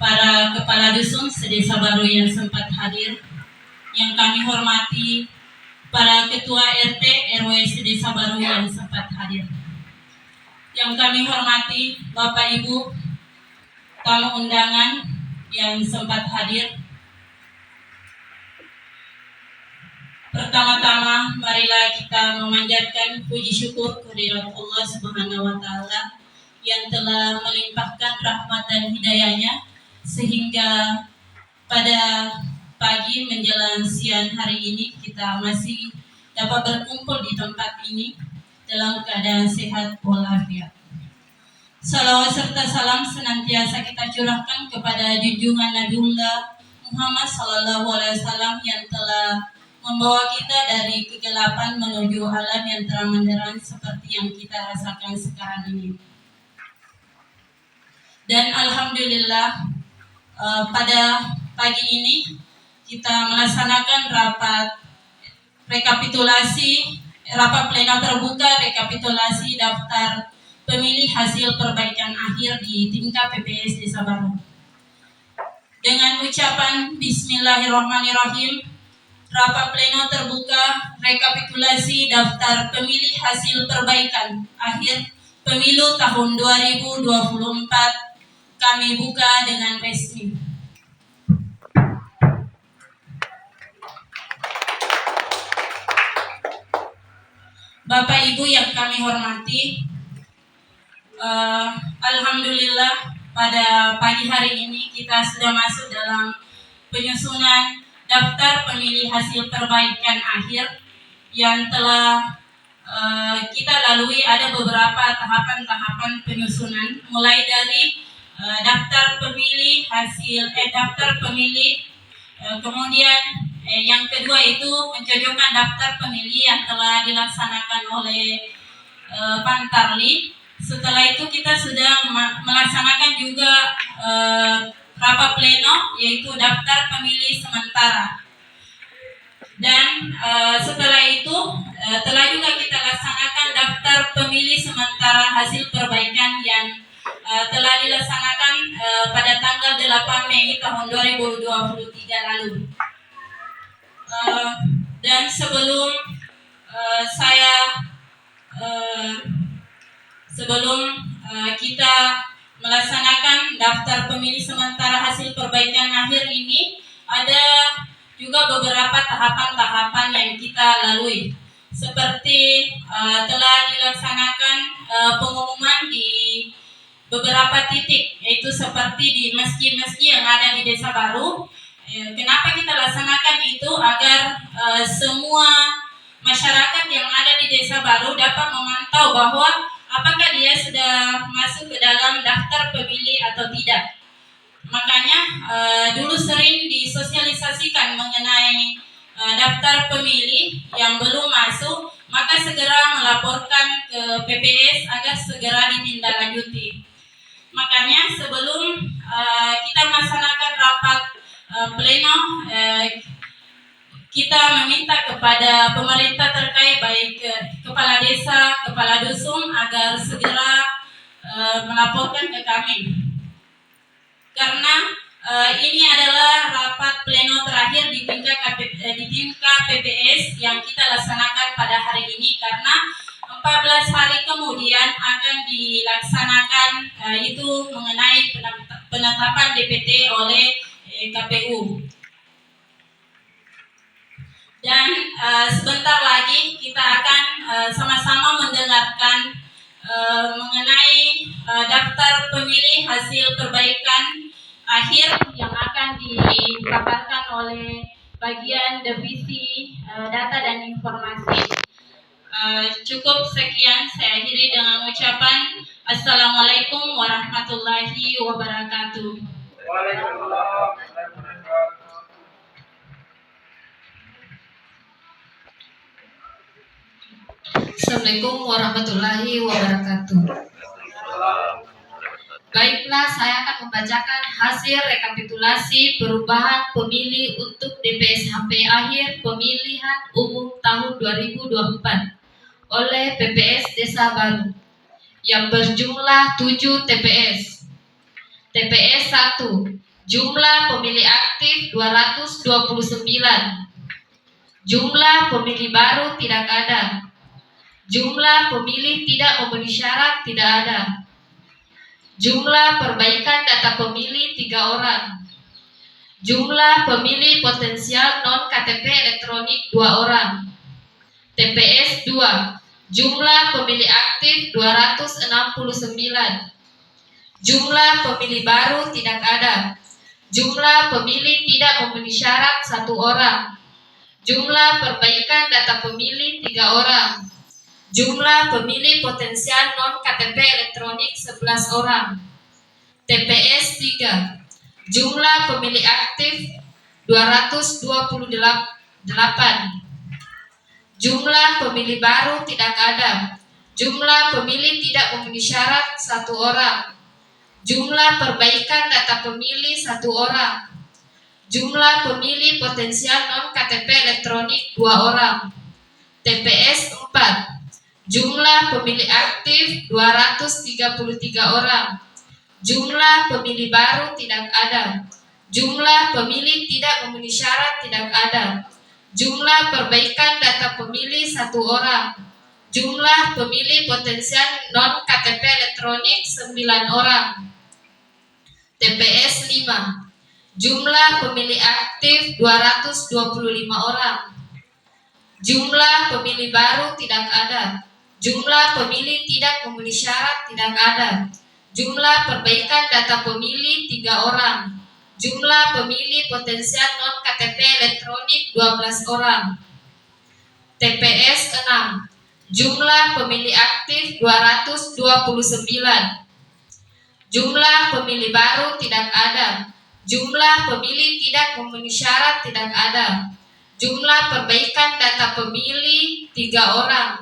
para kepala dusun sedesa baru yang sempat hadir, yang kami hormati para ketua RT RW sedesa baru yang sempat hadir, yang kami hormati Bapak Ibu tamu undangan yang sempat hadir. Pertama-tama marilah kita memanjatkan puji syukur kehadirat Allah Subhanahu wa taala yang telah melimpahkan rahmat dan hidayahnya sehingga pada pagi menjelang siang hari ini kita masih dapat berkumpul di tempat ini dalam keadaan sehat walafiat. Salawat serta salam senantiasa kita curahkan kepada junjungan Nabiullah Muhammad SAW yang telah membawa kita dari kegelapan menuju alam yang terang benderang seperti yang kita rasakan sekarang ini. Dan alhamdulillah pada pagi ini kita melaksanakan rapat pleno terbuka rekapitulasi daftar pemilih hasil perbaikan akhir di tingkat PPS Desa Baru. Dengan ucapan Bismillahirrahmanirrahim, rapat pleno terbuka rekapitulasi daftar pemilih hasil perbaikan akhir pemilu tahun 2024 kami buka dengan resmi. Bapak Ibu yang kami hormati, alhamdulillah pada pagi hari ini kita sudah masuk dalam penyusunan daftar pemilih hasil perbaikan akhir yang telah kita lalui. Ada beberapa tahapan-tahapan penyusunan, mulai dari daftar pemilih kemudian yang kedua itu mencocokkan daftar pemilih yang telah dilaksanakan oleh Pantarli. Setelah itu kita sudah melaksanakan juga rapat pleno, yaitu daftar pemilih sementara. Dan setelah itu telah juga kita laksanakan daftar pemilih sementara hasil perbaikan yang telah dilaksanakan pada tanggal 8 Mei tahun 2023 lalu. Dan sebelum kita melaksanakan daftar pemilih sementara hasil perbaikan akhir ini, ada juga beberapa tahapan-tahapan yang kita lalui, seperti telah dilaksanakan pengumuman di beberapa titik, yaitu seperti di meski-meski yang ada di Desa Baru. Kenapa kita laksanakan itu? Agar semua masyarakat yang ada di Desa Baru dapat memantau bahwa apakah dia sudah masuk ke dalam daftar pemilih atau tidak. Makanya dulu sering disosialisasikan mengenai daftar pemilih yang belum masuk, maka segera melaporkan ke PPS agar segera ditindaklanjuti. Makanya sebelum kita melaksanakan rapat pleno, kita meminta kepada pemerintah terkait, baik kepala desa, kepala dusun, agar segera melaporkan ke kami. Karena ini adalah rapat pleno terakhir di tingkat PPS yang kita laksanakan pada hari ini, karena 14 hari kemudian akan dilaksanakan itu mengenai penetapan DPT oleh KPU. Dan sebentar lagi kita akan sama-sama mendengarkan mengenai daftar pemilih hasil perbaikan akhir yang akan dipaparkan oleh bagian divisi data dan informasi. Cukup sekian, saya akhiri dengan ucapan Assalamualaikum warahmatullahi wabarakatuh. Assalamualaikum warahmatullahi wabarakatuh. Baiklah, saya akan membacakan hasil rekapitulasi perubahan pemilih untuk DPSHP akhir pemilihan umum tahun 2024 oleh PPS Desa Baru yang berjumlah 7 TPS. TPS 1 Jumlah pemilih aktif 229. Jumlah pemilih baru tidak ada. Jumlah pemilih tidak memenuhi syarat tidak ada. Jumlah perbaikan data pemilih 3 orang. Jumlah pemilih potensial non KTP elektronik 2 orang. TPS 2. Jumlah pemilih aktif 269. Jumlah pemilih baru tidak ada. Jumlah pemilih tidak memenuhi syarat 1 orang. Jumlah perbaikan data pemilih 3 orang. Jumlah pemilih potensial non KTP elektronik 11 orang. TPS 3. Jumlah pemilih aktif 228. Jumlah pemilih baru tidak ada. Jumlah pemilih tidak memenuhi syarat 1 orang. Jumlah perbaikan data pemilih 1 orang. Jumlah pemilih potensial non KTP elektronik 2 orang. TPS 4. Jumlah pemilih aktif 233 orang. Jumlah pemilih baru tidak ada. Jumlah pemilih tidak memenuhi syarat tidak ada. Jumlah perbaikan data pemilih 1 orang. Jumlah pemilih potensial non KTP elektronik 9 orang. TPS 5. Jumlah pemilih aktif 225 orang. Jumlah pemilih baru tidak ada. Jumlah pemilih tidak memenuhi syarat tidak ada. Jumlah perbaikan data pemilih 3 orang. Jumlah pemilih potensial non KTP elektronik 12 orang. TPS 6. Jumlah pemilih aktif 229. Jumlah pemilih baru tidak ada. Jumlah pemilih tidak memenuhi syarat tidak ada. Jumlah perbaikan data pemilih 3 orang.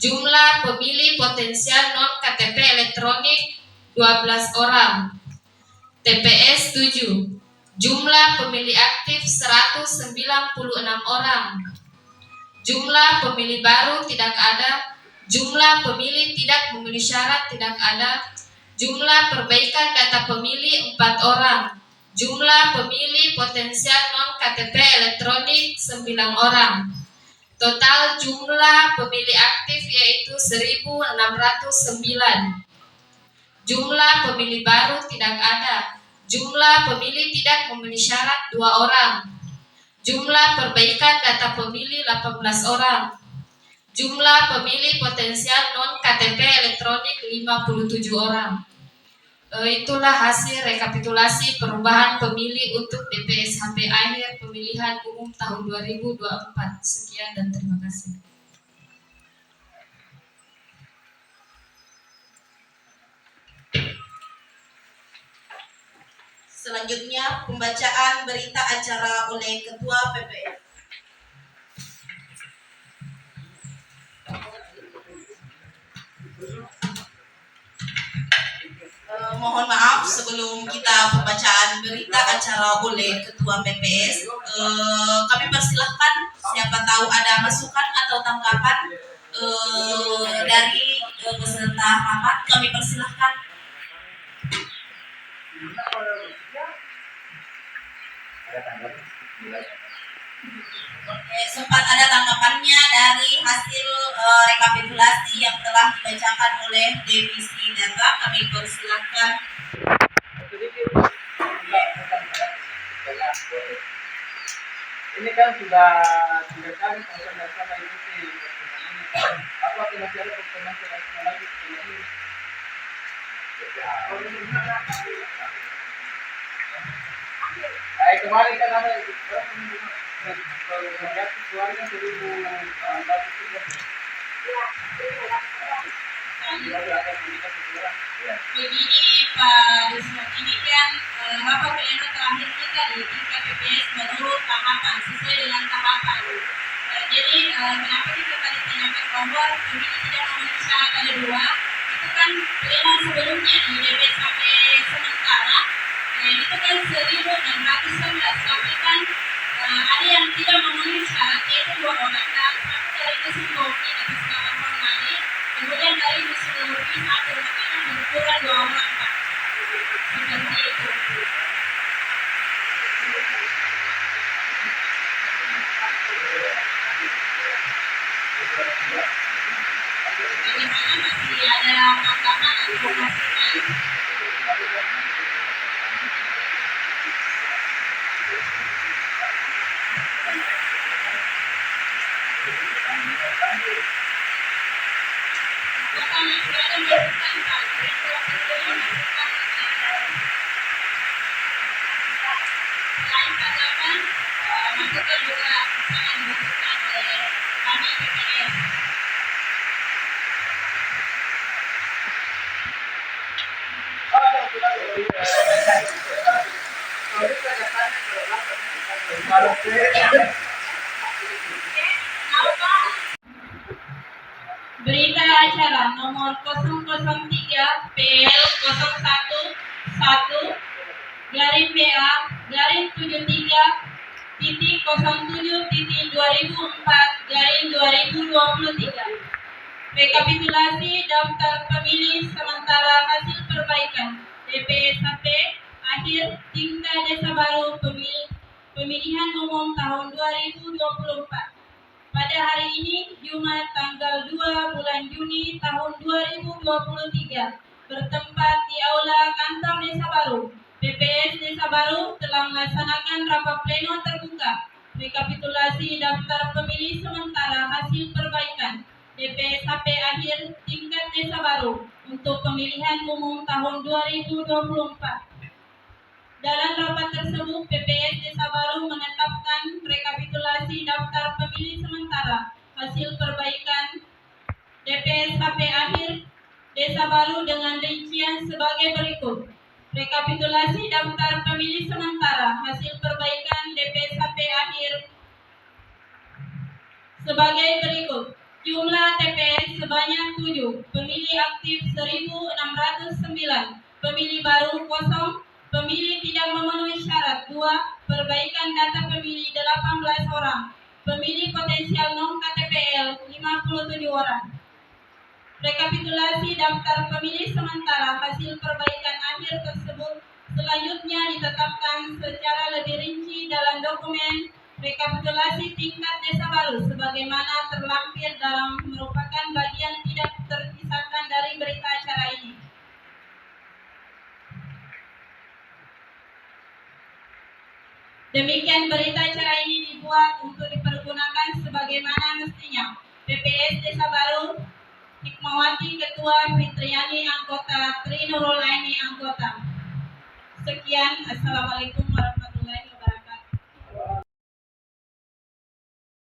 Jumlah pemilih potensial non KTP elektronik 12 orang. TPS 7. Jumlah pemilih aktif 196 orang. Jumlah pemilih baru tidak ada. Jumlah pemilih tidak memenuhi syarat tidak ada. Jumlah perbaikan data pemilih 4 orang. Jumlah pemilih potensial non KTP elektronik 9 orang. Total jumlah pemilih aktif yaitu 1609. Jumlah pemilih baru tidak ada. Jumlah pemilih tidak memenuhi syarat 2 orang. Jumlah perbaikan data pemilih 18 orang. Jumlah pemilih potensial non KTP elektronik 57 orang. Itulah hasil rekapitulasi perubahan pemilih untuk DPS HP akhir pemilihan umum tahun 2024. Sekian dan terima kasih. Selanjutnya pembacaan berita acara oleh Ketua PPS. Mohon maaf sebelum kita pembacaan berita acara oleh Ketua PPS, kami persilahkan siapa tahu ada masukan atau tanggapan dari peserta rapat, kami persilahkan. Oke, sempat ada tanggapannya dari hasil rekapitulasi yang telah dibacakan oleh divisi data. Kami persilahkan. Ini kan sudah 3 kali sama ikuti apa masih ada pertemuan lagi kemarin kan ada keluarga 2013. Begini Pak Risma, ini kan rapat pleno terakhir kita di tingkat PPS menurut tahapan, sesuai dengan tahapan. Jadi kenapa kita tadi tanyakan bahwa pemilih tidak memenuhi syarat ada 2, itu kan pleno sebelumnya di DPS sampai sementara, itu kan 1611, tapi kan ada yang tidak memenuhi syarat, yaitu 2 orang dan satu dari Dusun Boki atas nama Formali, kemudian dari Dusun Lurbi 1, makanya berkurang 2 orang Pak. Seperti itu. Bagaimana masih ada tanggapan atau masukan? Apakah masih ada masukan, Pak? Selain tanggapan, masukan juga sangat dibutuhkan oleh kami PPS. Berita acara nomor 003 PL 011 garing PA garing 73.07.2004 garing 2023. Rekapitulasi daftar pemilih sementara hasil perbaikan DPSHP akhir tingkat desa baru pemilihan umum tahun 2024. Pada hari ini, Jumat tanggal 2 bulan Juni tahun 2023, bertempat di Aula Kantor Desa Baru, PPS Desa Baru telah melaksanakan rapat pleno terbuka rekapitulasi daftar pemilih sementara hasil perbaikan DPSHP akhir tingkat Desa Baru untuk pemilihan umum tahun 2024. Dalam rapat tersebut, PPS Desa Baru menetapkan rekapitulasi daftar pemilih sementara hasil perbaikan DPSHP akhir Desa Baru dengan rincian sebagai berikut. Rekapitulasi daftar pemilih sementara hasil perbaikan DPSHP akhir sebagai berikut. Jumlah TPS sebanyak 7, pemilih aktif 1.609, pemilih baru kosong, pemilih tidak memenuhi syarat 2, perbaikan data pemilih 18 orang, pemilih potensial non-KTPL 57 orang. Rekapitulasi daftar pemilih sementara hasil perbaikan akhir tersebut selanjutnya ditetapkan secara lebih rinci dalam dokumen rekapitulasi tingkat Desa Baru sebagaimana terlampir dalam merupakan bagian tidak terpisahkan dari berita acara ini. Demikian berita acara ini dibuat untuk dipergunakan sebagaimana mestinya. PPS Desa Baru, Hikmawati Ketua, Fitriani anggota, Tri Nurul Aini anggota. Sekian, Assalamualaikum warahmatullahi wabarakatuh.